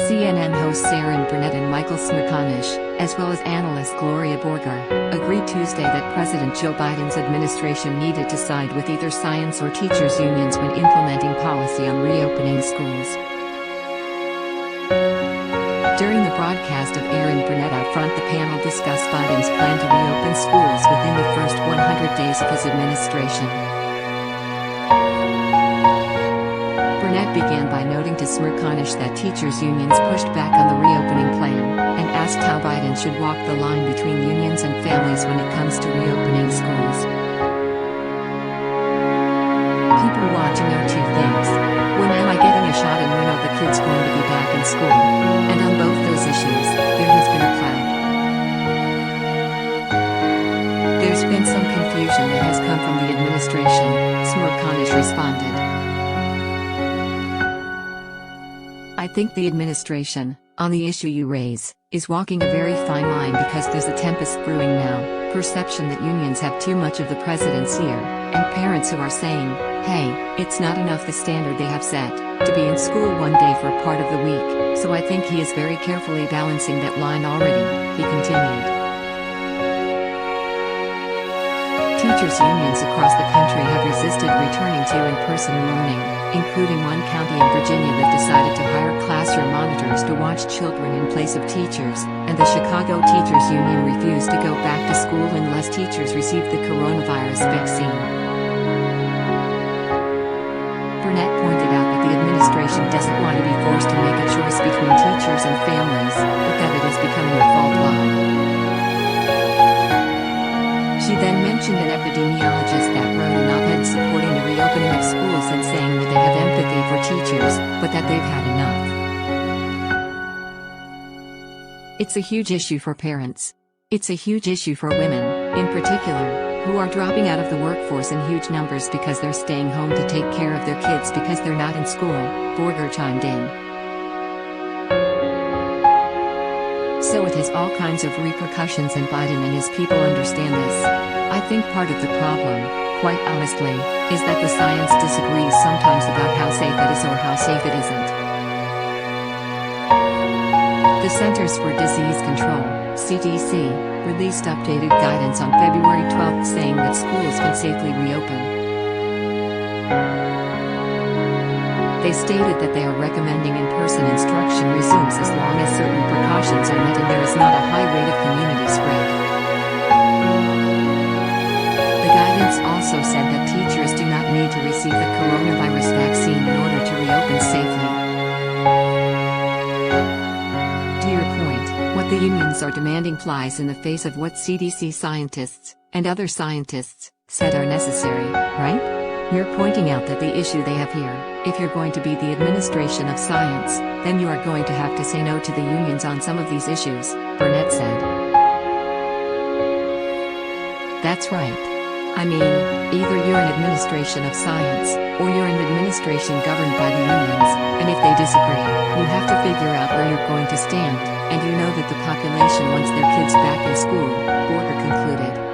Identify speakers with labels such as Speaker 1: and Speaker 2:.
Speaker 1: CNN hosts Erin Burnett and Smerconish, as well as analyst Gloria Borger, agreed Tuesday that President Joe Biden's administration needed to side with either science or teachers' unions when implementing policy on reopening schools. During the broadcast of Erin Burnett OutFront, the panel discussed Biden's plan to reopen schools within the first 100 days of his administration. Burnett began by noting to Smerconish that teachers' unions pushed back on the reopening plan, and asked how Biden should walk the line between unions and families when it comes to reopening schools. People want to know two things. When am I getting a shot, and when are the kids going to be back in school? And on both those issues, there has been a cloud. There's been some confusion that has come from the administration, Smerconish responded. I think the administration, on the issue you raise, is walking a very fine line because there's a Tempest Brewing now, perception that unions have too much of the president's ear, and parents who are saying, hey, it's not enough the standard they have set, to be in school one day for a part of the week, so I think he is very carefully balancing that line already, he continued. Teachers' unions across the country have resisted returning to in-person learning, including one county in Virginia that decided to hire classroom monitors to watch children in place of teachers, and the Chicago Teachers Union refused to go back to school unless teachers received the coronavirus vaccine. Burnett pointed out that the administration doesn't want to be forced to make a choice between teachers and families, but that it is becoming a fault line. She then mentioned an epidemiologist that wrote an op-ed supporting the reopening of schools and saying that they have empathy for teachers, but that they've had enough. It's a huge issue for parents. It's a huge issue for women, in particular, who are dropping out of the workforce in huge numbers because they're staying home to take care of their kids because they're not in school, Borger chimed in. So it has all kinds of repercussions, and Biden and his people understand this. I think part of the problem, quite honestly, is that the science disagrees sometimes about how safe it is or how safe it isn't. The Centers for Disease Control, CDC, released updated guidance on February 12 saying that schools can safely reopen. They stated that they are recommending in-person instruction resumes as long as certain precautions are met and there is not a high rate of community spread. The guidance also said that teachers do not need to receive the coronavirus vaccine in order to reopen safely. To your point, what the unions are demanding flies in the face of what CDC scientists, and other scientists, said are necessary, right? You're pointing out that the issue they have here, if you're going to be the administration of science, then you are going to have to say no to the unions on some of these issues, Burnett said. That's right. I mean, either you're an administration of science, or you're an administration governed by the unions, and if they disagree, you have to figure out where you're going to stand, and you know that the population wants their kids back in school, Borger concluded.